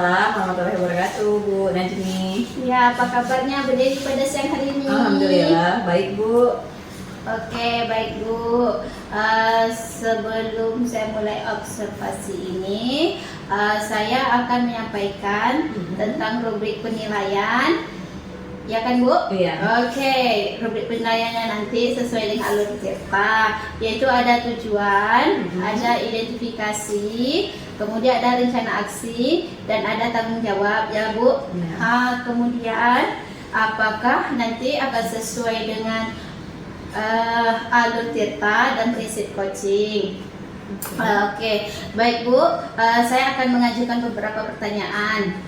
Waalaikumsalam warahmatullahi wabarakatuh, Bu Najmi. Ya, apa kabarnya Bu Dewi pada siang hari ini? Alhamdulillah, baik Bu. Oke, baik Bu. Sebelum saya mulai observasi ini, saya akan menyampaikan tentang rubrik penilaian. Ya kan Bu? Iya. Oke, rubrik penilaiannya nanti sesuai dengan alur Tirta, yaitu ada tujuan, ada identifikasi, kemudian ada rencana aksi, dan ada tanggung jawab ya Bu. Ya. Kemudian apakah nanti akan sesuai dengan alur Tirta dan prinsip coaching. Oke, baik Bu, saya akan mengajukan beberapa pertanyaan.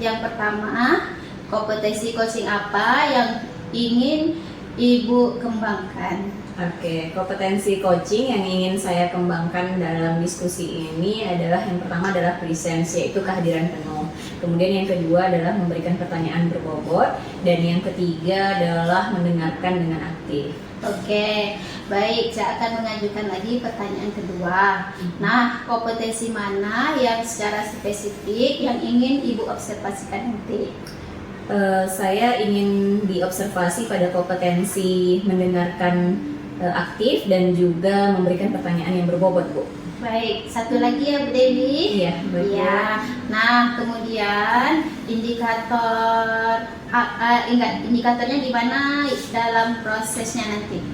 Yang pertama, kompetensi coaching apa yang ingin Ibu kembangkan? Oke, kompetensi coaching yang ingin saya kembangkan dalam diskusi ini adalah yang pertama adalah presence, yaitu kehadiran penuh. Kemudian yang kedua adalah memberikan pertanyaan berbobot, dan yang ketiga adalah mendengarkan dengan aktif. Oke, baik, saya akan mengajukan lagi pertanyaan kedua. Nah, kompetensi mana yang secara spesifik yang ingin Ibu observasikan nanti? Saya ingin diobservasi pada kompetensi mendengarkan aktif dan juga memberikan pertanyaan yang berbobot, Bu. Baik, satu lagi ya Bu Dewi. Iya, baik. Ya. Nah, kemudian indikatornya di mana dalam prosesnya nanti?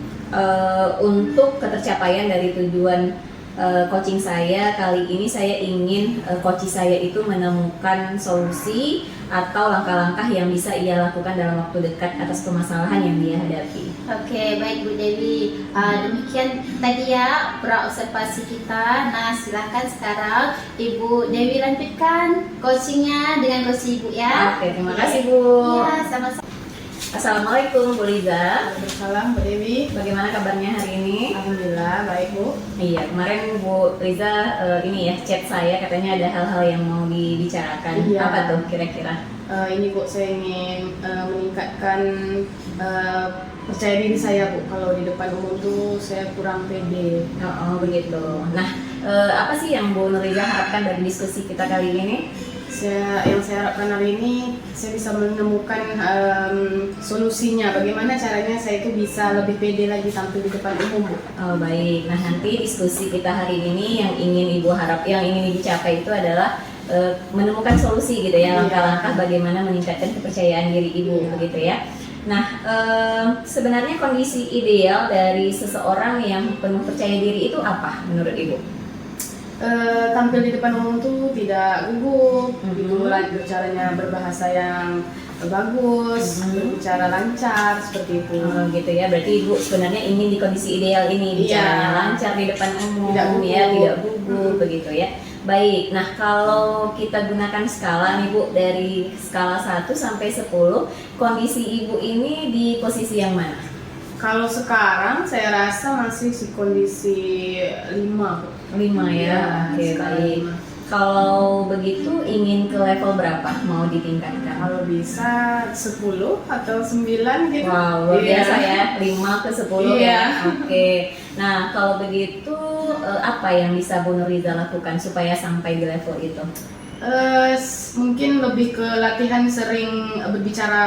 Untuk ketercapaian dari tujuan coaching saya kali ini, saya ingin coach saya itu menemukan solusi atau langkah-langkah yang bisa ia lakukan dalam waktu dekat atas permasalahan yang dia hadapi. Oke, baik Bu Dewi. Demikian tadi ya observasi kita. Nah, silakan sekarang Ibu Dewi lanjutkan coachingnya dengan coach Ibu ya. Oke, terima kasih Bu. Iya, sama-sama. Assalamualaikum Bu Liza. Waalaikumsalam Bu Dewi. Bagaimana kabarnya hari ini? Alhamdulillah baik Bu. Iya, kemarin Bu Liza ini ya chat saya, katanya ada hal-hal yang mau dibicarakan. Iya. Apa tuh kira-kira? Ini Bu, saya ingin meningkatkan percaya diri saya Bu. Kalau di depan umum tuh saya kurang pede. Oh, begitu. Nah, apa sih yang Bu Nurliza harapkan dari diskusi kita kali ini? Yang saya harapkan hari ini saya bisa menemukan solusinya. Bagaimana caranya saya itu bisa lebih pede lagi tampil di depan umum Bu. Oh, baik. Nah, nanti diskusi kita hari ini yang ingin ingin dicapai itu adalah menemukan solusi gitu ya, langkah-langkah bagaimana meningkatkan kepercayaan diri Ibu, begitu ya. Nah, sebenarnya kondisi ideal dari seseorang yang penuh percaya diri itu apa menurut Ibu? Tampil di depan umum tuh tidak gugup, gitu, caranya berbahasa yang bagus, berbicara lancar seperti itu. Gitu ya, berarti Ibu sebenarnya ingin di kondisi ideal ini, bicaranya lancar di depan umum, tidak gugup, begitu ya. Baik, nah kalau kita gunakan skala nih Bu, dari skala 1 sampai 10, kondisi Ibu ini di posisi yang mana? Kalau sekarang saya rasa masih kondisi 5 Bu. 5 ya, oke baik. Kalau begitu ingin ke level berapa mau ditingkatkan? Kalau bisa 10 atau 9 gitu. Wow, luar biasa ya, 5 ke 10 ya. Oke. Nah, kalau begitu apa yang bisa Bu Nurliza lakukan supaya sampai di level itu? Mungkin lebih ke latihan sering berbicara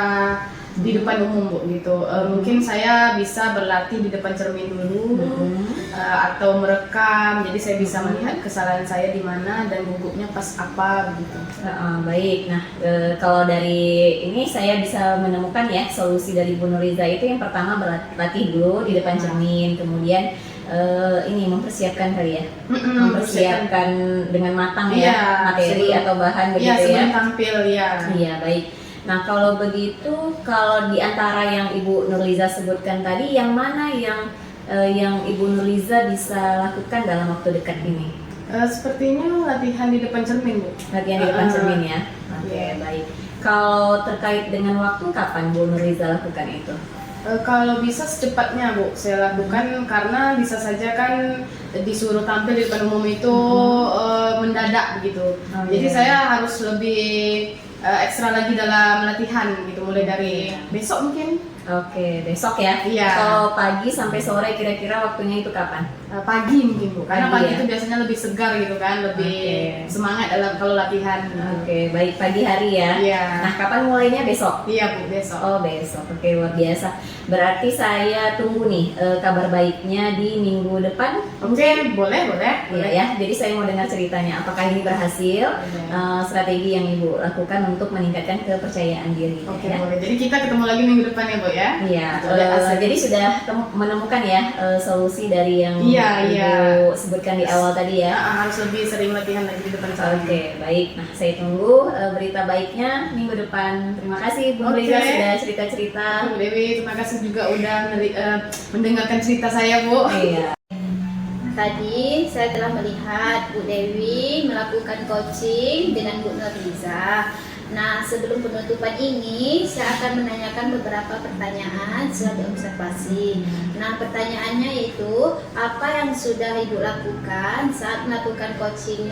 di depan umum Bu gitu. Mungkin saya bisa berlatih di depan cermin dulu, atau merekam, jadi saya bisa melihat kesalahan saya di mana dan gugupnya pas apa begitu. Baik, nah kalau dari ini saya bisa menemukan ya solusi dari Bu Nurliza itu yang pertama berlatih dulu di depan cermin, kemudian ini mempersiapkan kali ya, mempersiapkan dengan matang ya materi atau bahan begitu ya. Sebelum tampil ya. Iya baik. Nah kalau begitu, kalau di antara yang Ibu Nurliza sebutkan tadi, yang mana yang Ibu Nurliza bisa lakukan dalam waktu dekat ini? Sepertinya latihan di depan cermin Bu. Latihan di depan cermin ya. Oke, baik. Kalau terkait dengan waktu, kapan Bu Nurliza lakukan itu? Kalau bisa secepatnya Bu, saya lakukan karena bisa saja kan disuruh tampil di depan umum itu mendadak begitu. Jadi saya harus lebih ekstra lagi dalam latihan gitu, mulai dari besok mungkin. Oke, besok ya. Iya. Kalau pagi sampai sore kira-kira waktunya itu kapan? Pagi mungkin Bu, karena Pagi pagi ya? itu biasanya lebih segar gitu kan, lebih Oke. semangat dalam kalau latihan. Oke, baik pagi hari ya. Iya. Nah, kapan mulainya besok? Iya Bu, besok. Oh, besok. Oke, luar biasa. Berarti saya tunggu nih kabar baiknya di minggu depan. Oke, boleh. Iya ya. Jadi saya mau dengar ceritanya. Apakah ini berhasil? Strategi yang Ibu lakukan untuk meningkatkan kepercayaan diri. Oke, ya. boleh. Jadi kita ketemu lagi minggu depan ya Bu ya. Iya. Boleh, Jadi sudah menemukan ya solusi dari yang Iya. Ibu sebutkan di awal tadi ya. Harus lebih sering latihan lagi di depan sana. Oke, baik. Nah, saya tunggu berita baiknya minggu depan. Terima kasih Bu Oke. Liza sudah cerita-cerita. Bu Dewi, terima kasih juga udah mendengarkan cerita saya Bu. Iya. Tadi saya telah melihat Bu Dewi melakukan coaching dengan Bu Nurliza. Nah, sebelum penutupan ini, saya akan menanyakan beberapa pertanyaan sebagai observasi. Nah, pertanyaannya yaitu, apa yang sudah Ibu lakukan saat melakukan coaching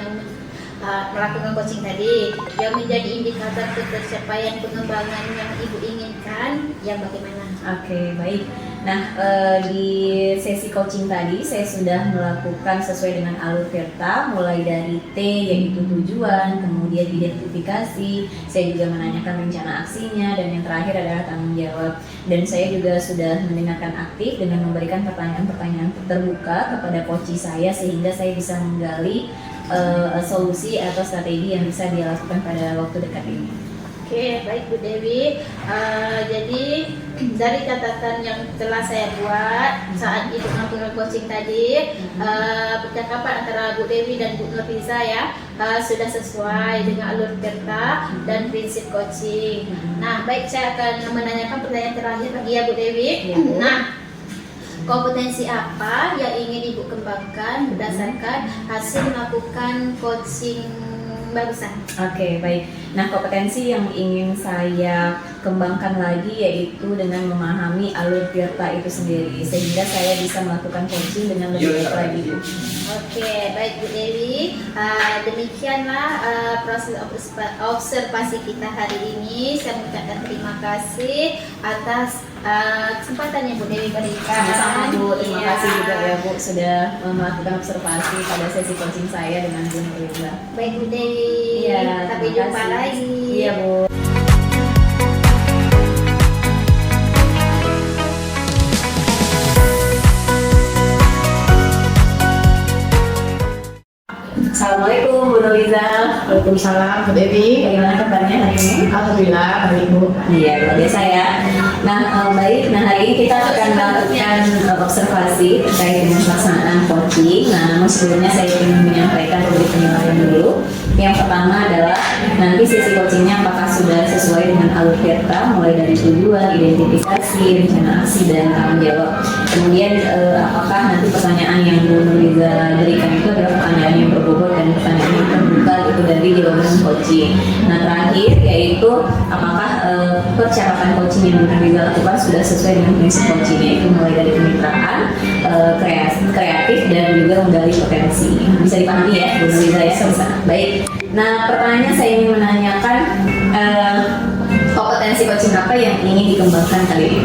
tadi, yang menjadi indikator ketercapaian pengembangan yang Ibu inginkan, yang bagaimana? Oke, baik. Nah, di sesi coaching tadi saya sudah melakukan sesuai dengan alur Virta, mulai dari T yaitu tujuan, kemudian identifikasi, saya juga menanyakan rencana aksinya, dan yang terakhir adalah tanggung jawab. Dan saya juga sudah mendengarkan aktif dengan memberikan pertanyaan-pertanyaan terbuka kepada coach saya sehingga saya bisa menggali solusi atau strategi yang bisa dia lakukan pada waktu dekat ini. Oke, baik Bu Dewi. Jadi dari catatan yang telah saya buat saat Ibu melakukan coaching tadi, percakapan antara Bu Dewi dan Bu Nurliza ya sudah sesuai dengan alur Virta dan prinsip coaching. Nah, baik, saya akan menanyakan pertanyaan terakhir lagi ya Bu Dewi. Ya, Bu. Nah, kompetensi apa yang ingin Ibu kembangkan berdasarkan hasil melakukan coaching barusan? Oke, baik. Nah, kompetensi yang ingin saya kembangkan lagi yaitu dengan memahami alur Virta itu sendiri sehingga saya bisa melakukan coaching dengan lebih baik lagi, Bu. Oke, baik Bu Dewi. Demikianlah proses observasi kita hari ini. Saya mengucapkan terima kasih atas kesempatan yang Bu Dewi berikan. Sama-sama Bu, terima Iya. kasih juga ya Bu sudah melakukan observasi pada sesi coaching saya dengan Bu Nurliza. Baik Bu Dewi. Iya, Sampai terima jumpa kasih. lagi. Iya Bu. Assalamualaikum Bu Nurliza. Waalaikumsalam Bu Dewi. Bagaimana kabarnya hari ini? Alhamdulillah baik Bu. Iya, luar biasa ya. Nah, baik. Nah, hari ini kita akan melakukan observasi terkait dengan pelaksanaan coaching. Nah, namun sebelumnya saya ingin menyampaikan beberapa penilaian dulu. Yang pertama adalah nanti sesi coachingnya apakah sudah sesuai dengan alur Virta, mulai dari tujuan, identifikasi, rencana aksi, dan tanggung jawab. Kemudian apakah nanti pertanyaan yang Bu Nurliza berikan itu adalah pertanyaan yang berbobot dan pertanyaan yang terbuka gitu dari jawaban coaching. Nah, terakhir yaitu apakah percakapan coaching yang Bu Nurliza lakukan sudah sesuai dengan prinsip coaching, yaitu mulai dari kemitraan, kreatif, dan juga menggali potensi. Bisa dipahami ya Bu Nurliza ya? Bisa. Baik. Nah, pertanyaannya saya ingin menanyakan kompetensi coaching apa yang ingin dikembangkan kali ini?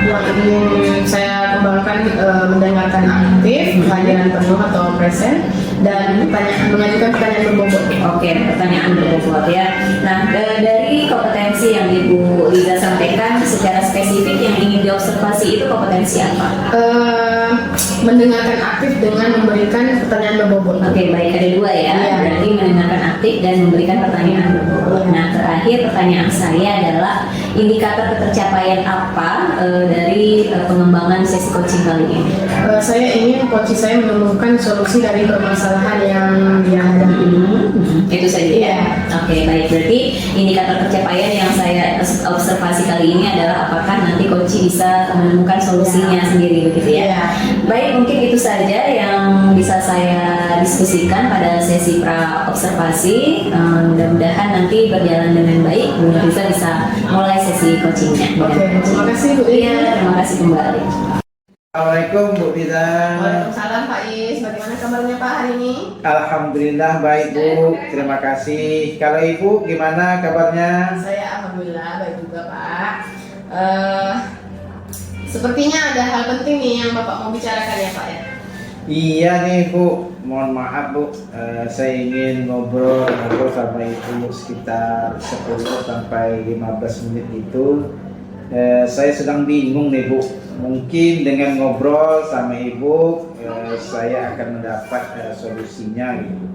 Yang ingin saya kembangkan mendengarkan aktif, kehadiran penuh atau present, dan mengajukan pertanyaan berbobot. Oke, pertanyaan berbobot ya. Nah, dari kompetensi yang Ibu Liza sampaikan secara spesifik yang ingin diobservasi itu kompetensi apa? Mendengarkan aktif dengan memberikan pertanyaan berbobot. Oke, baik, ada dua ya. Iya. Berarti mendengarkan aktif dan memberikan pertanyaan berbobot. Nah, terakhir pertanyaan saya adalah indikator ketercapaian apa dari pengembangan sesi coaching kali ini? Saya ingin coach saya menemukan solusi dari permasalahan yang dia hadapi. Itu saja ya. Iya. Oke, baik. Berarti indikator pencapaian yang saya observasi kali ini adalah apakah nanti coach bisa menemukan solusinya sendiri begitu ya. Iya. Baik, mungkin itu saja yang bisa saya diskusikan pada sesi pra observasi. Mudah-mudahan nanti berjalan dengan baik. Bu Nurliza bisa mulai sesi coachingnya. Oke, terima kasih Bu Dewi. Iya, terima kasih kembali. Assalamualaikum Bu Liza. Waalaikumsalam Pak Is. Bagaimana kabarnya Pak hari ini? Alhamdulillah baik Bu. Terima kasih. Kalau Ibu gimana kabarnya? Saya alhamdulillah baik juga Pak. Sepertinya ada hal penting nih yang Bapak mau bicarakan ya Pak ya. Iya nih Bu, mohon maaf Bu, saya ingin ngobrol sama Ibu sekitar 10 sampai 15 menit itu. Saya sedang bingung nih Bu, mungkin dengan ngobrol sama Ibu saya akan mendapat solusinya gitu.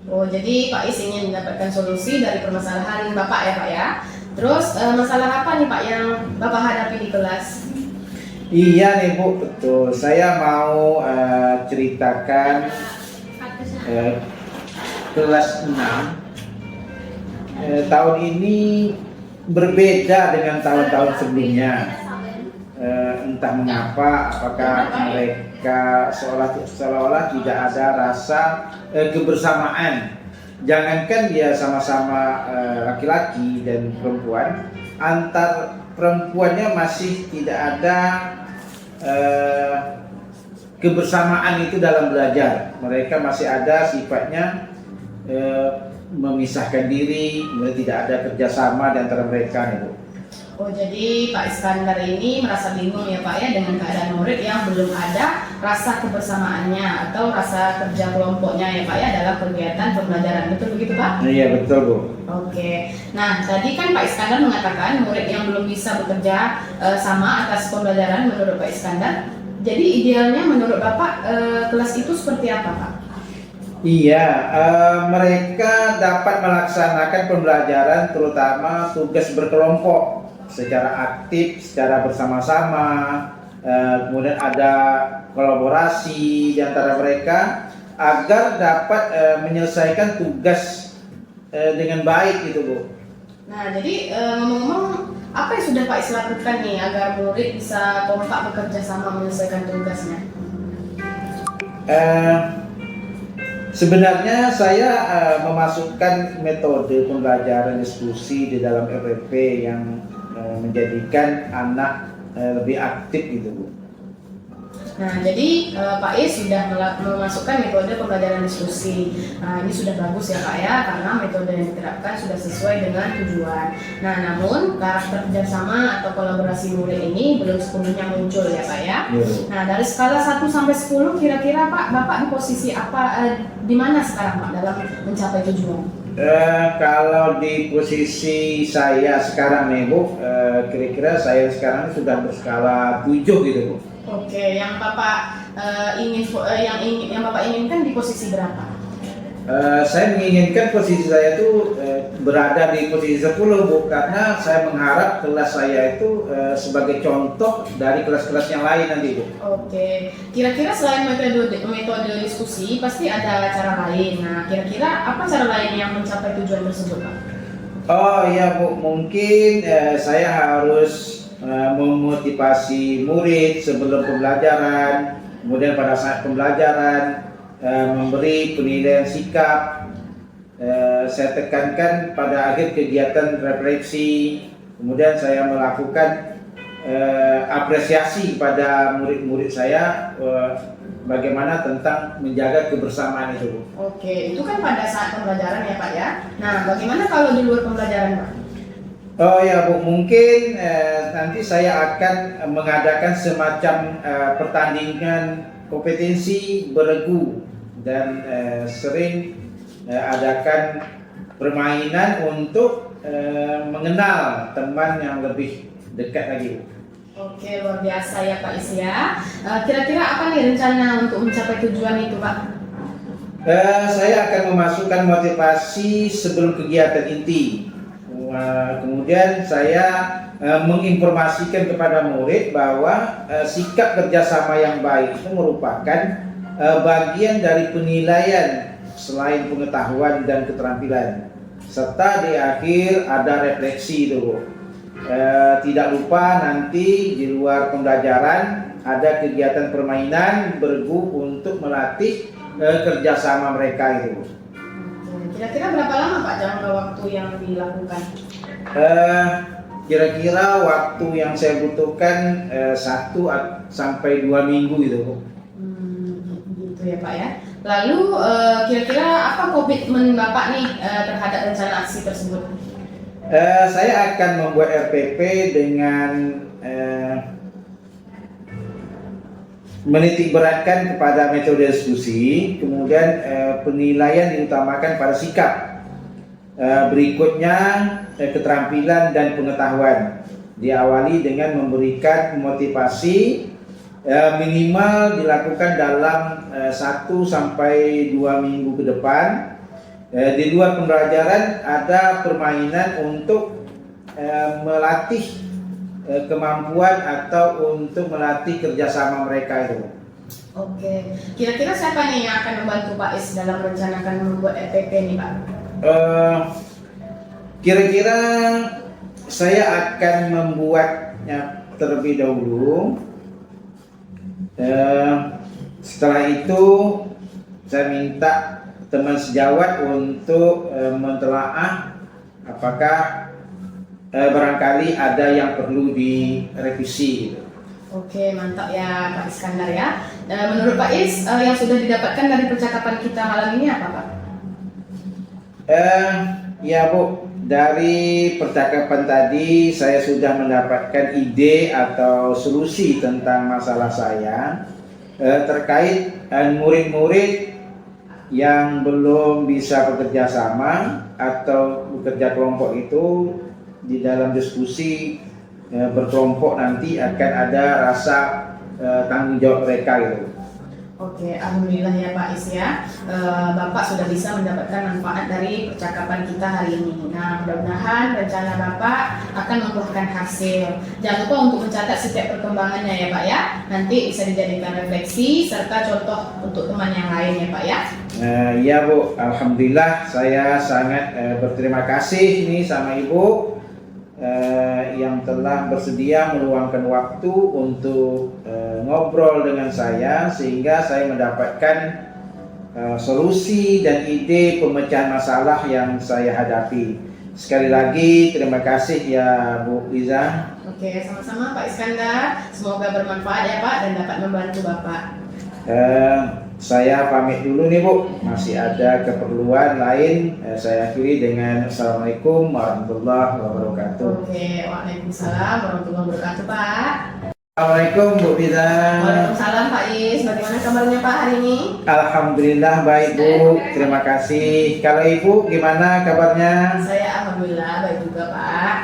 Oh, jadi Pak Is ingin mendapatkan solusi dari permasalahan Bapak ya Pak ya. Terus masalah apa nih Pak yang Bapak hadapi di kelas? Iya nih Bu, betul. Saya mau ceritakan kelas 6 tahun ini berbeda dengan tahun-tahun sebelumnya. Entah mengapa, apakah mereka seolah-olah tidak ada rasa kebersamaan. Jangankan dia sama-sama laki-laki dan perempuan, antar perempuannya masih tidak ada kebersamaan itu dalam belajar. Mereka masih ada sifatnya memisahkan diri, tidak ada kerjasama di antara mereka nih Bu. Oh, jadi Pak Iskandar ini merasa bingung ya Pak ya dengan keadaan murid yang belum ada rasa kebersamaannya atau rasa kerja kelompoknya ya Pak ya dalam kegiatan pembelajaran. Betul begitu Pak? Iya betul Bu. Oke. Nah, tadi kan Pak Iskandar mengatakan murid yang belum bisa bekerja sama atas pembelajaran menurut Pak Iskandar. Jadi idealnya menurut Bapak kelas itu seperti apa Pak? Iya, mereka dapat melaksanakan pembelajaran terutama tugas berkelompok secara aktif, secara bersama-sama, kemudian ada kolaborasi di antara mereka agar dapat menyelesaikan tugas dengan baik gitu Bu. Nah, jadi ngomong-ngomong apa yang sudah Pak Is lakukan nih agar murid bisa kompak bekerja sama menyelesaikan tugasnya? Sebenarnya saya memasukkan metode pembelajaran diskusi di dalam RPP yang menjadikan anak lebih aktif gitu Bu. Nah, jadi Pak Is sudah memasukkan metode pembelajaran diskusi. Nah, ini sudah bagus ya Pak ya, karena metode yang diterapkan sudah sesuai dengan tujuan. Nah, namun karakter kerjasama atau kolaborasi murid ini belum sepenuhnya muncul ya Pak ya. Nah, dari skala 1 sampai 10 kira-kira Pak, Bapak di posisi apa, di mana sekarang Pak dalam mencapai tujuan? Kalau di posisi saya sekarang nih Bu, kira-kira saya sekarang sudah berskala 7 gitu Bu. Oke, yang Bapak yang Bapak inginkan di posisi berapa? Saya menginginkan posisi saya itu berada di posisi 10 Bu, karena saya mengharap kelas saya itu sebagai contoh dari kelas-kelas yang lain nanti Bu. Oke, kira-kira selain metode diskusi pasti ada cara lain. Nah, kira-kira apa cara lain yang mencapai tujuan tersebut Pak? Oh iya Bu, mungkin saya harus memotivasi murid sebelum pembelajaran, kemudian pada saat pembelajaran memberi penilaian sikap. Saya tekankan pada akhir kegiatan refleksi, kemudian saya melakukan apresiasi pada murid-murid saya bagaimana tentang menjaga kebersamaan itu. Oke, itu kan pada saat pembelajaran ya Pak ya. Nah, bagaimana kalau di luar pembelajaran Pak? Oh ya Bu, mungkin nanti saya akan mengadakan semacam pertandingan kompetensi beregu dan sering adakan permainan untuk mengenal teman yang lebih dekat lagi Bu. Oke, luar biasa ya Pak Is ya. Kira-kira apa nih rencana untuk mencapai tujuan itu Pak? Saya akan memasukkan motivasi sebelum kegiatan inti. Kemudian saya menginformasikan kepada murid bahwa sikap kerjasama yang baik itu merupakan bagian dari penilaian selain pengetahuan dan keterampilan, serta di akhir ada refleksi itu. Tidak lupa nanti di luar pembelajaran ada kegiatan permainan bergu untuk melatih kerjasama mereka itu. Kira-kira berapa lama Pak jangka waktu yang dilakukan? Kira-kira waktu yang saya butuhkan 1 sampai 2 minggu gitu Bu. Gitu ya Pak ya. Lalu kira-kira apa komitmen Bapak nih terhadap rencana aksi tersebut? Saya akan membuat RPP dengan menitik beratkan kepada metode diskusi, kemudian penilaian diutamakan pada sikap. Berikutnya keterampilan dan pengetahuan, diawali dengan memberikan motivasi minimal dilakukan dalam 1 sampai 2 minggu ke depan. Di luar pembelajaran ada permainan untuk melatih kemampuan atau untuk melatih kerjasama mereka itu. Oke, kira-kira siapa nih yang akan membantu Pak Is dalam merencanakan membuat EPP nih Pak? Kira-kira saya akan membuatnya terlebih dahulu. Setelah itu saya minta teman sejawat untuk mentelaah apakah barangkali ada yang perlu direvisi gitu. Oke, mantap ya Pak Iskandar ya. Menurut Pak Is, yang sudah didapatkan dari percakapan kita malam ini apa Pak? Ya Bu, dari percakapan tadi saya sudah mendapatkan ide atau solusi tentang masalah saya terkait murid-murid yang belum bisa bekerja sama atau bekerja kelompok itu. Di dalam diskusi berkelompok nanti akan ada rasa tanggung jawab mereka gitu. Oke, alhamdulillah ya Pak Is ya. Bapak sudah bisa mendapatkan manfaat dari percakapan kita hari ini. Nah, mudah-mudahan rencana Bapak akan membuahkan hasil. Jangan lupa untuk mencatat setiap perkembangannya ya Pak ya. Nanti bisa dijadikan refleksi serta contoh untuk teman yang lain ya Pak ya. Iya Bu, alhamdulillah saya sangat berterima kasih nih sama Ibu yang telah bersedia meluangkan waktu untuk ngobrol dengan saya sehingga saya mendapatkan solusi dan ide pemecahan masalah yang saya hadapi. Sekali lagi terima kasih ya Bu Liza. Oke, sama-sama Pak Iskandar. Semoga bermanfaat ya Pak dan dapat membantu Bapak. Saya pamit dulu nih Bu, masih ada keperluan lain. Saya akhiri dengan Assalamualaikum warahmatullahi wabarakatuh. Oke, waalaikumsalam warahmatullahi wabarakatuh Pak. Assalamualaikum Bu Liza. Waalaikumsalam Pak Is. Bagaimana kabarnya Pak hari ini? Alhamdulillah baik Bu, terima kasih. Kalau Ibu gimana kabarnya? Saya alhamdulillah baik juga Pak.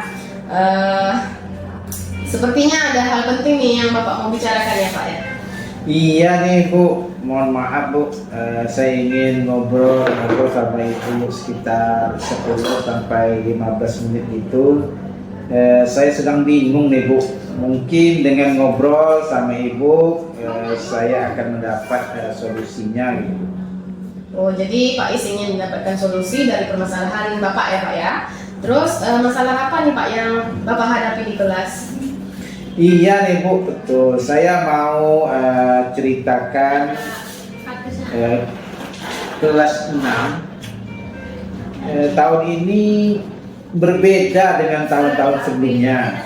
Sepertinya ada hal penting nih yang Bapak mau bicarakan ya Pak ya? Iya nih Bu, mohon maaf Bu, saya ingin ngobrol sama Ibu sekitar 10 sampai 15 menit itu. Saya sedang bingung nih Bu, mungkin dengan ngobrol sama Ibu saya akan mendapat solusinya gitu. Oh, jadi Pak Is ingin mendapatkan solusi dari permasalahan Bapak ya Pak ya. Terus masalah apa nih Pak yang Bapak hadapi di kelas? Iya nih Bu, betul. Saya mau ceritakan kelas 6 tahun ini berbeda dengan tahun-tahun sebelumnya.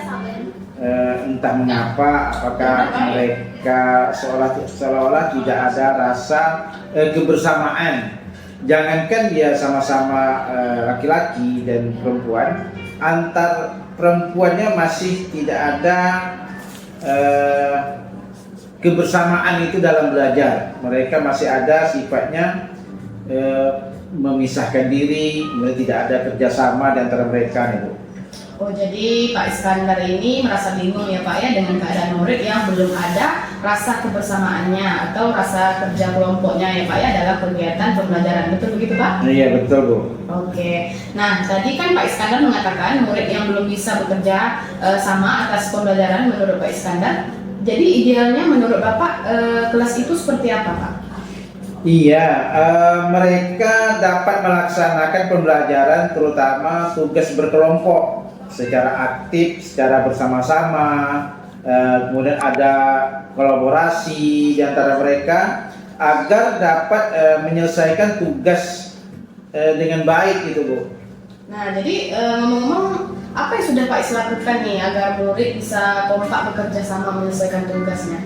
Entah mengapa, apakah mereka seolah-olah tidak ada rasa kebersamaan. Jangankan dia sama-sama laki-laki dan perempuan, antar perempuannya masih tidak ada kebersamaan itu dalam belajar. Mereka masih ada sifatnya memisahkan diri, tidak ada kerjasama di antara mereka nih Bu. Oh, jadi Pak Iskandar ini merasa bingung ya Pak ya dengan keadaan murid yang belum ada rasa kebersamaannya atau rasa kerja kelompoknya ya Pak ya dalam kegiatan pembelajaran. Betul begitu Pak? Iya betul Bu. Oke. Nah, tadi kan Pak Iskandar mengatakan murid yang belum bisa bekerja sama atas pembelajaran menurut Pak Iskandar. Jadi idealnya menurut Bapak kelas itu seperti apa Pak? Iya, mereka dapat melaksanakan pembelajaran terutama tugas berkelompok secara aktif, secara bersama-sama, kemudian ada kolaborasi di antara mereka agar dapat menyelesaikan tugas dengan baik gitu Bu. Nah, jadi ngomong-ngomong apa yang sudah Pak Is lakukan nih agar murid bisa kompak bekerja sama menyelesaikan tugasnya?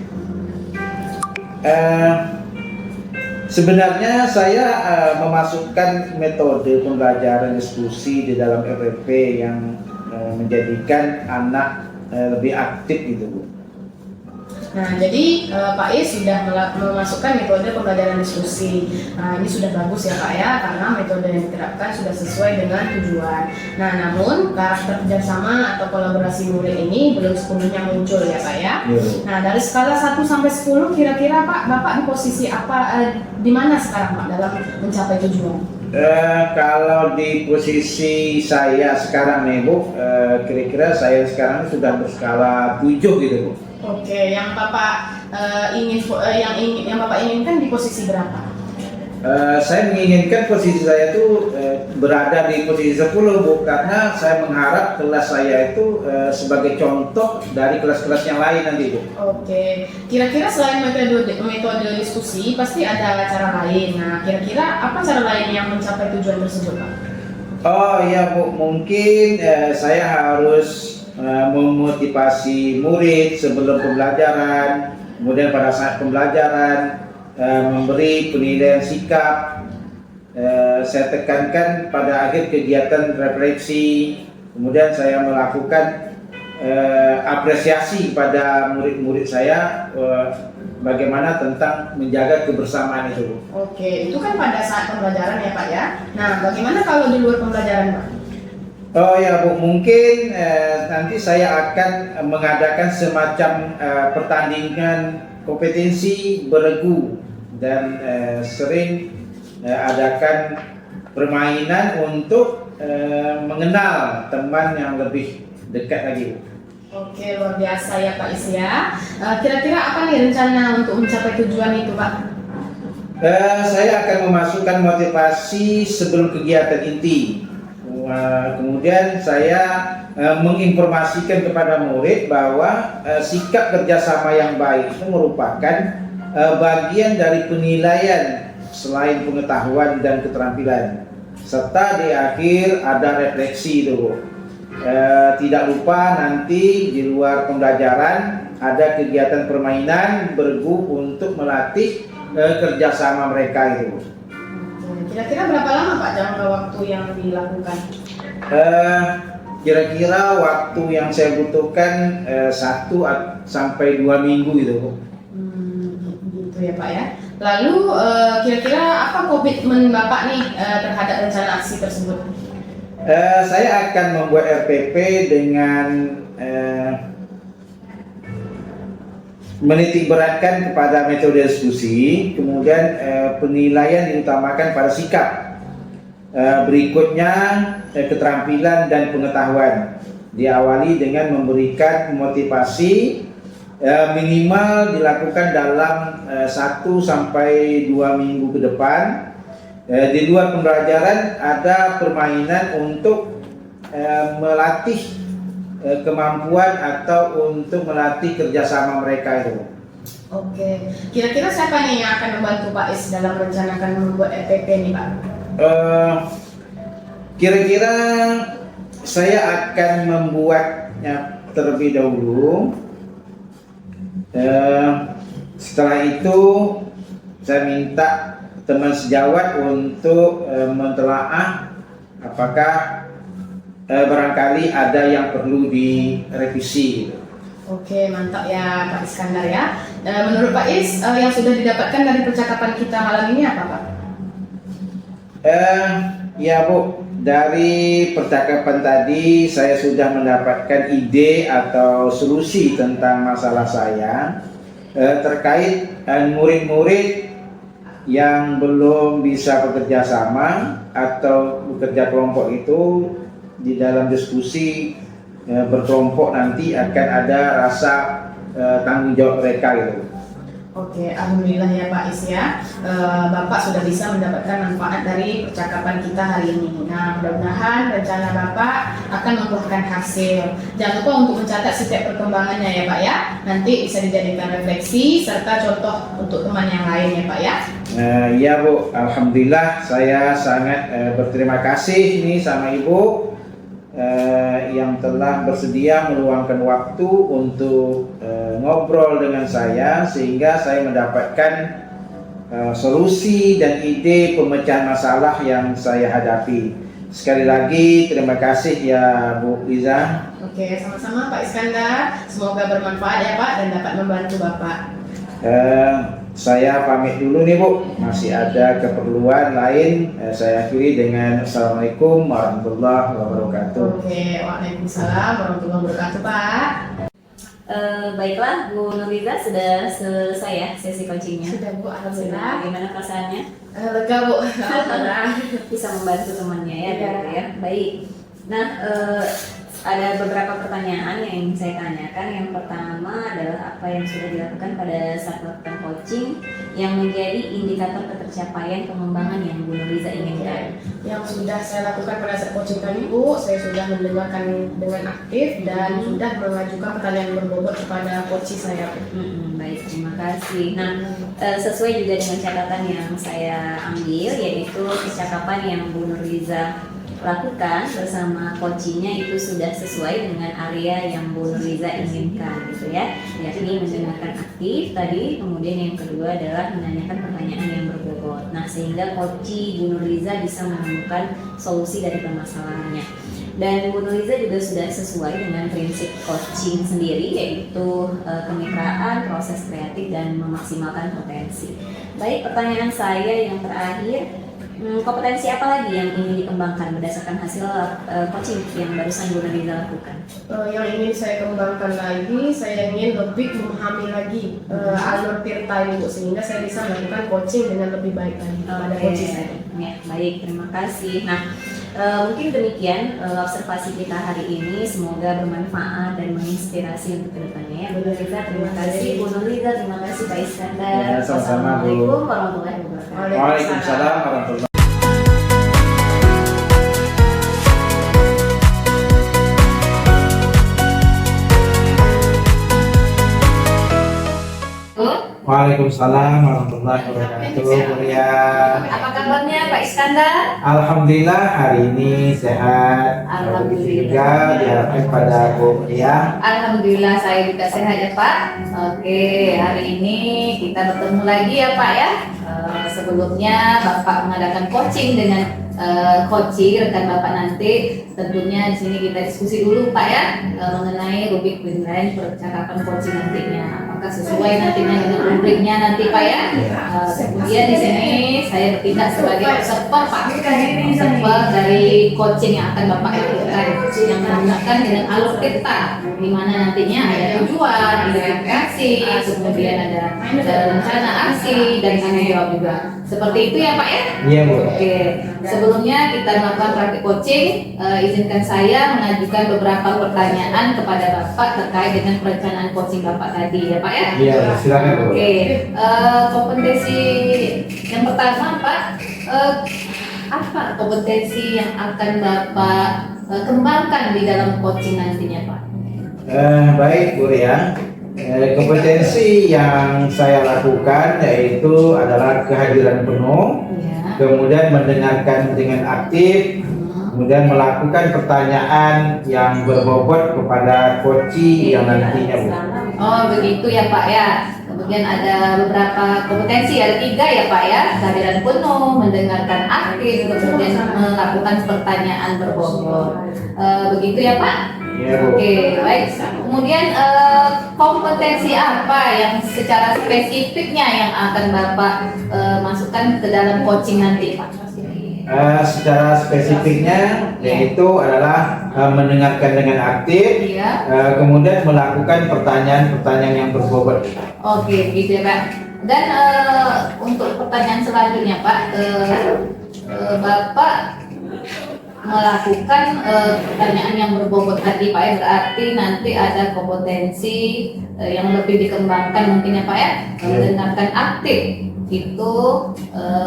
Sebenarnya saya memasukkan metode pembelajaran diskusi di dalam RPP yang menjadikan anak lebih aktif gitu Bu. Nah, jadi Pak Is sudah memasukkan metode pembelajaran diskusi. Nah, ini sudah bagus ya Pak ya, karena metode yang diterapkan sudah sesuai dengan tujuan. Nah, namun karakter kerjasama atau kolaborasi murid ini belum sepenuhnya muncul ya Pak ya. Nah, dari skala 1 sampai 10 kira-kira Pak, Bapak di posisi apa, di mana sekarang Pak dalam mencapai tujuan? Kalau di posisi saya sekarang nih Bu, kira-kira saya sekarang sudah berskala 7 gitu Bu. Oke, yang Bapak yang Bapak inginkan di posisi berapa? Saya menginginkan posisi saya itu berada di posisi 10 Bu, karena saya mengharap kelas saya itu sebagai contoh dari kelas-kelas yang lain nanti Bu. Oke, kira-kira selain metode diskusi pasti ada cara lain. Nah, kira-kira apa cara lain yang mencapai tujuan tersebut Pak? Oh iya Bu, mungkin saya harus memotivasi murid sebelum pembelajaran, kemudian pada saat pembelajaran memberi penilaian sikap. Saya tekankan pada akhir kegiatan refleksi, kemudian saya melakukan apresiasi pada murid-murid saya bagaimana tentang menjaga kebersamaan itu. Oke, itu kan pada saat pembelajaran ya Pak ya. Nah, bagaimana kalau di luar pembelajaran Pak? Oh ya Bu, mungkin nanti saya akan mengadakan semacam pertandingan kompetensi beregu dan sering adakan permainan untuk mengenal teman yang lebih dekat lagi Bu. Oke, luar biasa ya Pak Is ya. Kira-kira apa nih rencana untuk mencapai tujuan itu Pak? Saya akan memasukkan motivasi sebelum kegiatan inti. Kemudian saya menginformasikan kepada murid bahwa sikap kerjasama yang baik itu merupakan bagian dari penilaian selain pengetahuan dan keterampilan, serta di akhir ada refleksi itu. Tidak lupa nanti di luar pembelajaran ada kegiatan permainan bergu untuk melatih kerjasama mereka itu. Kira-kira berapa lama Pak jangka waktu yang dilakukan? Kira-kira waktu yang saya butuhkan 1 sampai 2 minggu gitu Bu. Gitu ya Pak ya. Lalu kira-kira apa komitmen Bapak nih terhadap rencana aksi tersebut? Saya akan membuat RPP dengan menitik beratkan kepada metode diskusi, kemudian penilaian diutamakan pada sikap, berikutnya keterampilan dan pengetahuan, diawali dengan memberikan motivasi minimal dilakukan dalam 1 sampai 2 minggu ke depan. Di luar pembelajaran ada permainan untuk melatih kemampuan atau untuk melatih kerjasama mereka itu. Oke, kira-kira siapa nih yang akan membantu Pak Is dalam merencanakan membuat RPP nih Pak? Kira-kira saya akan membuatnya terlebih dahulu. Setelah itu saya minta teman sejawat untuk mentelaah apakah barangkali ada yang perlu direvisi. Oke, mantap ya Pak Iskandar ya. Menurut Pak Is, yang sudah didapatkan dari percakapan kita malam ini apa Pak? Ya Bu, dari percakapan tadi saya sudah mendapatkan ide atau solusi tentang masalah saya terkait murid-murid yang belum bisa bekerja sama atau bekerja kelompok itu. Di dalam diskusi berkelompok nanti akan ada rasa tanggung jawab mereka gitu. Oke, alhamdulillah ya Pak Is ya. Bapak sudah bisa mendapatkan manfaat dari percakapan kita hari ini. Nah, mudah-mudahan rencana Bapak akan membuahkan hasil. Jangan lupa untuk mencatat setiap perkembangannya ya Pak ya. Nanti bisa dijadikan refleksi serta contoh untuk teman yang lain ya Pak ya. Iya Bu, alhamdulillah saya sangat berterima kasih nih sama Ibu yang telah bersedia meluangkan waktu untuk ngobrol dengan saya sehingga saya mendapatkan solusi dan ide pemecahan masalah yang saya hadapi. sekali lagi terima kasih ya Bu Liza. Oke, sama-sama Pak Iskandar. Semoga bermanfaat ya Pak dan dapat membantu Bapak. Saya pamit dulu nih Bu, masih ada keperluan lain. Saya akhiri dengan Assalamualaikum warahmatullahi wabarakatuh. Oke, waalaikumsalam warahmatullahi wabarakatuh Pak. Baiklah, Bu Nurliza sudah selesai ya sesi coachingnya. Sudah Bu, alhamdulillah. Bagaimana perasaannya? Lega Bu, alhamdulillah. Bisa membantu temannya ya, Iya. gitu ya. Baik. Nah, ada beberapa pertanyaan yang ingin saya tanyakan. Yang pertama adalah apa yang sudah dilakukan pada saat melakukan coaching yang menjadi indikator ketercapaian pengembangan yang Bu Nurliza inginkan. Yang sudah saya lakukan pada saat coaching tadi Bu, saya sudah mendengarkan dengan aktif dan sudah mengajukan pertanyaan berbobot kepada coach saya. Baik, terima kasih. Nah, sesuai juga dengan catatan yang saya ambil, yaitu percakapan yang Bu Nurliza lakukan bersama coachingnya itu sudah sesuai dengan area yang Bu Nurliza inginkan gitu ya, yakni mendengarkan aktif tadi, kemudian yang kedua adalah menanyakan pertanyaan yang berbobot. Nah, sehingga coaching Bu Nurliza bisa menemukan solusi dari permasalahannya. Dan Bu Nurliza juga sudah sesuai dengan prinsip coaching sendiri, yaitu kemitraan, proses kreatif, dan memaksimalkan potensi. Baik, pertanyaan saya yang terakhir, kompetensi apa lagi yang ingin dikembangkan berdasarkan hasil coaching yang barusan Bu Nurliza lakukan? Yang ingin saya kembangkan lagi, saya ingin lebih memahami lagi alur tirta ini Bu, sehingga saya bisa melakukan coaching dengan lebih baik lagi pada coaching saya. Ya, baik, terima kasih. Nah, mungkin demikian observasi kita hari ini, semoga bermanfaat dan menginspirasi untuk kedepannya ya. Bu Nurliza, terima kasih. Bu Nurliza, terima kasih Pak Iskandar. Ya, sama-sama, Bu. Assalamualaikum warahmatullahi wabarakatuh. Waalaikumsalam warahmatullahi Waalaikumsalam warahmatullahi wabarakatuh. Apa kabarnya Pak Iskandar? Alhamdulillah hari ini sehat. Alhamdulillah. Juga diharapkan pada Bu Ria. Alhamdulillah saya juga sehat ya Pak. Oke, hari ini kita bertemu lagi ya Pak ya. Sebelumnya Bapak mengadakan coaching dengan coaching rekan Bapak nanti. Tentunya di sini kita diskusi dulu Pak ya mengenai rubrik penilaian percakapan coaching nantinya. Apakah sesuai nantinya dengan rubriknya nanti Pak ya? Kemudian di sini saya bertindak sebagai observer Pak. Observer dari coaching yang akan Bapak lakukan yang menggunakan dengan alur tirta, di mana nantinya ada tujuan, identifikasi, kemudian ada rencana aksi dan tanggung jawab juga. Seperti itu ya Pak ya? Iya Bu. Oke, sebelumnya kita melakukan praktik coaching, izinkan saya mengajukan beberapa pertanyaan kepada Bapak terkait dengan perencanaan coaching Bapak tadi ya Pak ya? Iya, silakan Bu. Oke, kompetensi yang pertama Pak, apa kompetensi yang akan Bapak kembangkan di dalam coaching nantinya Pak? Baik Bu Ria. Kompetensi yang saya lakukan yaitu adalah kehadiran penuh, Ya. kemudian mendengarkan dengan aktif, kemudian melakukan pertanyaan yang berbobot kepada coaching yang nantinya Bu. Oh begitu ya Pak ya. Kemudian ada beberapa kompetensi, ada 3 ya Pak ya. Kehadiran penuh, mendengarkan aktif, kemudian melakukan pertanyaan berbobot. Begitu ya Pak? Iya Bu. Oke, baik. Kemudian kompetensi apa yang secara spesifiknya yang akan Bapak masukkan ke dalam coaching nanti Pak? Secara spesifiknya yaitu adalah mendengarkan dengan aktif, Iya. kemudian melakukan pertanyaan-pertanyaan yang berbobot. Oke, gitu ya Pak. Dan untuk pertanyaan selanjutnya Pak, Bapak melakukan pertanyaan yang berbobot tadi Pak ya, berarti nanti ada kompetensi yang lebih dikembangkan mungkin ya Pak ya, mendengarkan aktif itu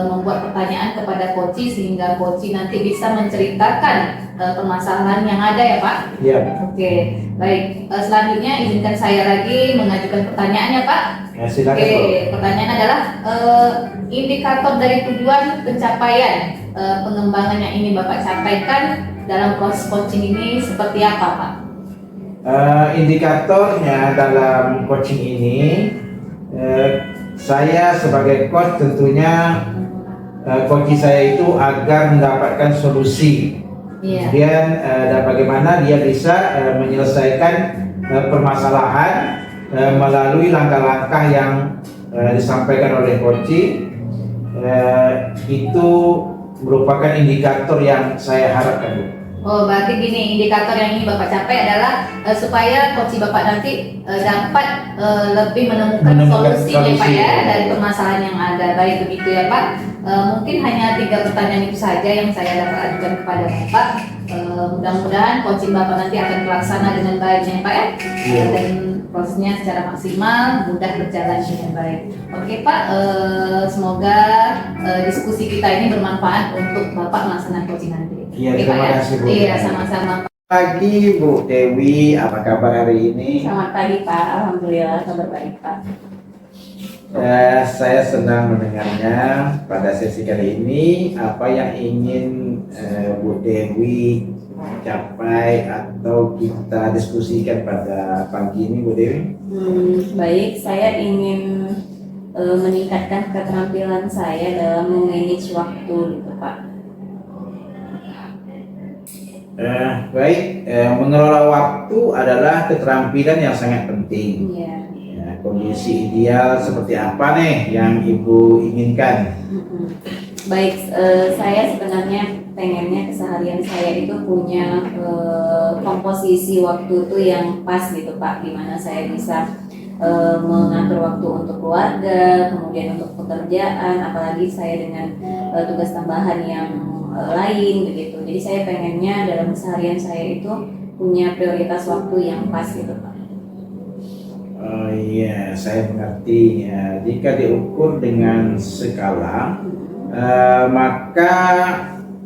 membuat pertanyaan kepada coach sehingga coach nanti bisa menceritakan permasalahan yang ada ya Pak. Iya. Oke, baik. Selanjutnya izinkan saya lagi mengajukan pertanyaan ya Pak. Ya, silakan Oke, Bu. pertanyaan adalah indikator dari tujuan pencapaian pengembangan yang ingin Bapak sampaikan dalam proses coaching ini seperti apa Pak? Indikatornya dalam coaching ini, saya sebagai coach tentunya coach saya itu agar mendapatkan solusi Iya. Kemudian dan bagaimana dia bisa menyelesaikan permasalahan melalui langkah-langkah yang disampaikan oleh Koci. Itu merupakan indikator yang saya harapkan, Bu. Oh, berarti gini, indikator yang ingin Bapak capai adalah supaya coach Bapak nanti dapat lebih menemukan solusinya Pak ya dari permasalahan yang ada. Baik begitu ya Pak. Mungkin hanya 3 pertanyaan itu saja yang saya dapat ajukan kepada Bapak. Mudah-mudahan coaching Bapak nanti akan terlaksana dengan baiknya Pak ya. Iya. Dan prosesnya secara maksimal mudah berjalan dengan baik. Oke Pak, semoga diskusi kita ini bermanfaat untuk Bapak melaksanakan coaching nanti. Iya, Oke, terima Pak, ya? kasih, Bu. Iya, sama-sama. Pagi Bu Dewi, apa kabar hari ini? Selamat pagi Pak, alhamdulillah kabar baik Pak. Saya senang mendengarnya pada sesi kali ini. Apa yang ingin Bu Dewi capai atau kita diskusikan pada pagi ini, Bu Dewi? Baik, saya ingin meningkatkan keterampilan saya dalam memanage waktu gitu Pak. Baik, mengelola waktu adalah keterampilan yang sangat penting. Iya. Ya, kondisi ideal seperti apa nih yang Ibu inginkan? Baik, saya sebenarnya pengennya keseharian saya itu punya komposisi waktu itu yang pas gitu Pak, dimana saya bisa mengatur waktu untuk keluarga, kemudian untuk pekerjaan, apalagi saya dengan tugas tambahan yang lain begitu. Jadi saya pengennya dalam keseharian saya itu punya prioritas waktu yang pas gitu Pak. Oh iya, saya mengerti. Ya, jika diukur dengan skala, maka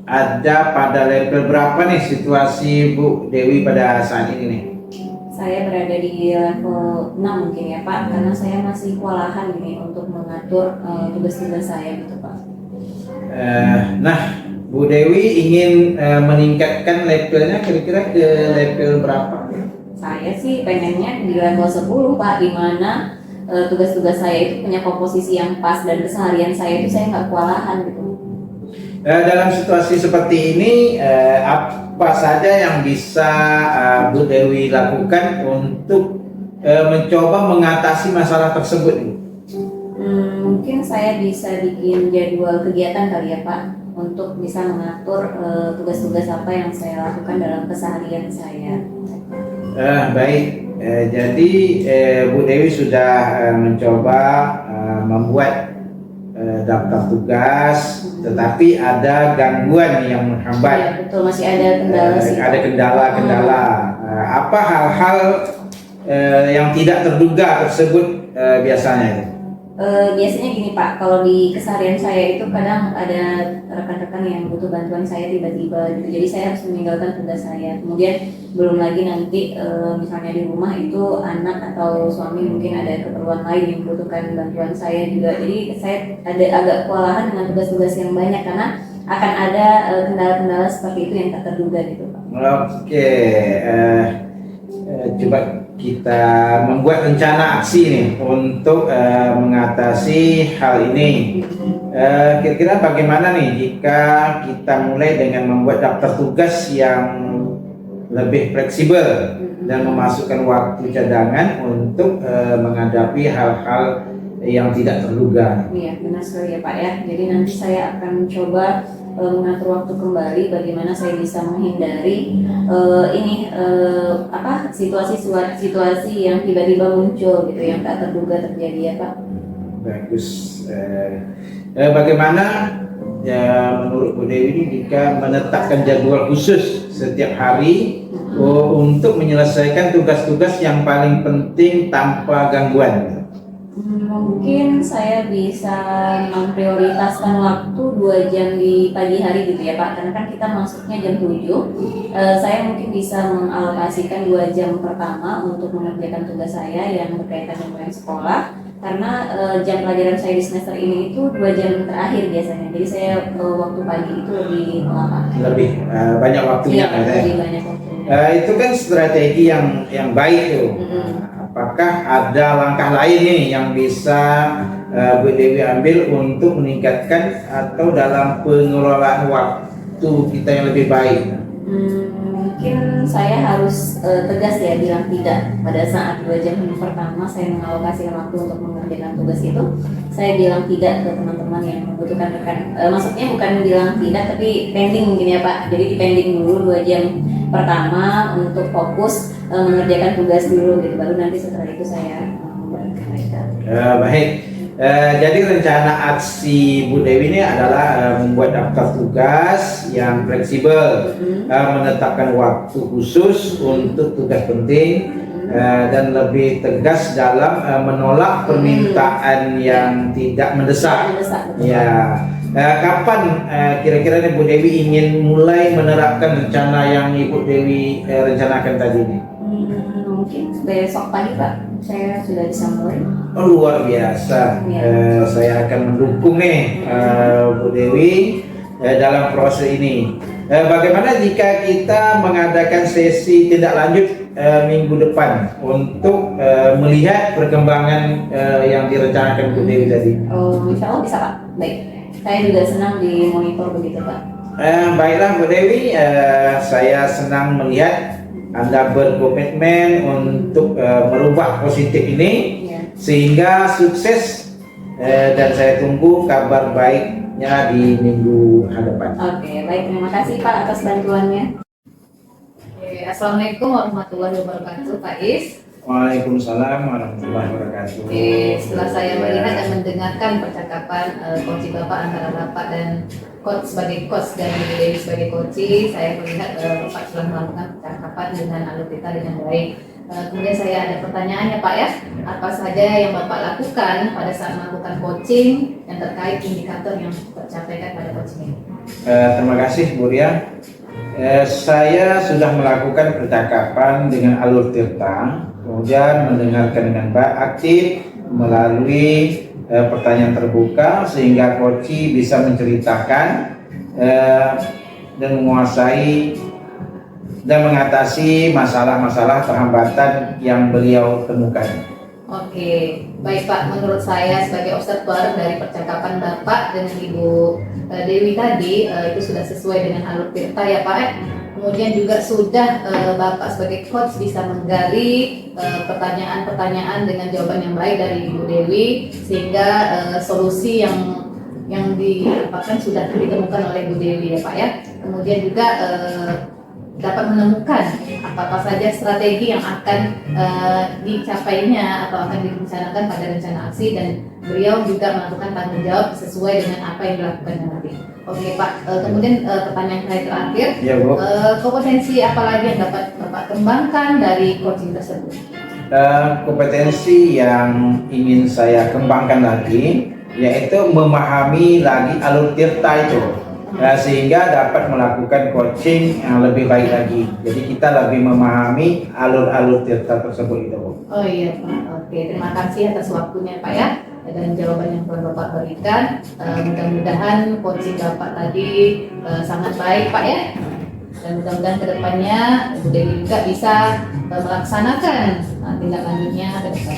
ada pada level berapa nih situasi Bu Dewi pada saat ini nih? Saya berada di level 6 mungkin ya Pak, karena saya masih kewalahan gini untuk mengatur tugas-tugas saya gitu Pak. Nah, Bu Dewi ingin meningkatkan levelnya kira-kira ke level berapa? Saya sih pengennya di level 10 Pak, di mana tugas-tugas saya itu punya komposisi yang pas dan keseharian saya itu saya nggak kewalahan gitu. Dalam situasi seperti ini, apa saja yang bisa Bu Dewi lakukan untuk mencoba mengatasi masalah tersebut? Mungkin saya bisa bikin jadwal kegiatan kali ya Pak, untuk bisa mengatur tugas-tugas apa yang saya lakukan dalam keseharian saya. Baik, jadi Bu Dewi sudah mencoba membuat daftar tugas, tetapi ada gangguan yang menghambat. Ya, betul, masih ada kendala sih. Ada kendala-kendala. Apa hal-hal yang tidak terduga tersebut biasanya? Biasanya gini Pak, kalau di keseharian saya itu kadang ada rekan-rekan yang butuh bantuan saya tiba-tiba gitu. Jadi saya harus meninggalkan tugas saya. Kemudian belum lagi nanti misalnya di rumah itu anak atau suami mungkin ada keperluan lain yang membutuhkan bantuan saya juga. Jadi saya ada agak kewalahan dengan tugas-tugas yang banyak karena akan ada kendala-kendala seperti itu yang tak terduga gitu Pak. Oke, coba kita membuat rencana aksi nih untuk mengatasi hal ini. Kira-kira bagaimana nih jika kita mulai dengan membuat daftar tugas yang lebih fleksibel dan memasukkan waktu cadangan untuk menghadapi hal-hal yang tidak terduga. Iya, benar sekali ya Pak ya. Jadi nanti saya akan coba mengatur waktu kembali bagaimana saya bisa menghindari situasi yang tiba-tiba muncul gitu yang tak terduga terjadi ya Pak. Bagus. Bagaimana ya menurut Bu Dewi ini jika menetapkan jadwal khusus setiap hari untuk menyelesaikan tugas-tugas yang paling penting tanpa gangguan? Mungkin saya bisa memprioritaskan waktu 2 jam di pagi hari gitu ya Pak, karena kan kita masuknya jam 7. Saya mungkin bisa mengalokasikan 2 jam pertama untuk mengerjakan tugas saya yang berkaitan dengan sekolah, karena jam pelajaran saya di semester ini itu 2 jam terakhir biasanya. Jadi saya waktu pagi itu lebih lama. Lebih banyak waktunya. Iya, lebih banyak waktunya. Itu kan strategi yang baik tuh. Apakah ada langkah lain nih yang bisa Bu Dewi ambil untuk meningkatkan atau dalam pengelolaan waktu kita yang lebih baik? Mungkin saya harus tegas ya bilang tidak pada saat 2 jam pertama saya mengalokasikan waktu untuk mengerjakan tugas itu. Saya bilang tidak ke teman-teman yang membutuhkan rekan. Maksudnya bukan bilang tidak tapi pending mungkin ya Pak. Jadi di pending dulu 2 jam pertama untuk fokus mengerjakan tugas dulu gitu. Baru nanti setelah itu saya memberikan mereka. Baik. Jadi rencana aksi Bu Dewi ini adalah membuat daftar tugas yang fleksibel, menetapkan waktu khusus untuk tugas penting, dan lebih tegas dalam menolak permintaan yang tidak mendesak. Betul. Ya, kapan kira-kira nih Bu Dewi ingin mulai menerapkan rencana yang Ibu Dewi rencanakan tadi nih? Mungkin besok pagi Pak, saya sudah bisa mulai. Oh, luar biasa. Saya akan mendukung nih Bu Dewi dalam proses ini. Bagaimana jika kita mengadakan sesi tindak lanjut minggu depan untuk melihat perkembangan yang direncanakan Bu Dewi tadi? Oh, insya Allah bisa Pak. Baik, saya juga senang dimonitor begitu Pak. Baiklah Bu Dewi, saya senang melihat Anda berkomitmen untuk merubah positif ini sehingga sukses, dan saya tunggu kabar baiknya di minggu hadapan. Oke, baik, terima kasih Pak atas bantuannya. Assalamualaikum warahmatullahi wabarakatuh, Pak Is. Waalaikumsalam warahmatullahi wabarakatuh. Setelah saya melihat dan mendengarkan percakapan coach Bapak antara Bapak dan coach sebagai coach dan Ibu Dewi sebagai coach, saya melihat Bapak telah melakukan percakapan dengan alur kita dengan baik. Kemudian saya ada pertanyaan ya Pak ya, apa saja yang Bapak lakukan pada saat melakukan coaching yang terkait indikator yang tercapaikan pada coaching ini? Terima kasih Bu Ria. Saya sudah melakukan percakapan dengan alur Tirta, kemudian mendengarkan dengan baik, aktif melalui pertanyaan terbuka sehingga coach bisa menceritakan dan menguasai dan mengatasi masalah-masalah hambatan yang beliau temukan. Oke, baik Pak. Menurut saya sebagai observer dari percakapan Bapak dengan Ibu Dewi tadi, itu sudah sesuai dengan alur Tirta ya Pak. Kemudian juga sudah Bapak sebagai coach bisa menggali pertanyaan-pertanyaan dengan jawaban yang baik dari Ibu Dewi sehingga solusi yang didapatkan sudah ditemukan oleh Ibu Dewi ya Pak ya. Kemudian juga dapat menemukan apa saja strategi yang akan dicapainya atau akan direncanakan pada rencana aksi, dan beliau juga melakukan tanggung jawab sesuai dengan apa yang dilakukan nanti. Oke Pak, kemudian pertanyaan saya terakhir, Ya, Bu. kompetensi apa lagi yang dapat Bapak kembangkan dari coaching tersebut? Kompetensi yang ingin saya kembangkan lagi yaitu memahami lagi alur Tirta itu, sehingga dapat melakukan coaching yang lebih baik lagi. Jadi kita lebih memahami alur-alur Tirta tersebut itu. Oh iya Pak, oke, terima kasih atas waktunya Pak ya dan jawaban yang telah Bapak berikan. Mudah-mudahan coaching Bapak tadi sangat baik Pak ya, dan mudah-mudahan kedepannya Ibu Dewi juga bisa melaksanakan tindak lanjutnya ke depan.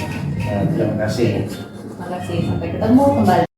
Terima kasih. Terima kasih, sampai ketemu kembali.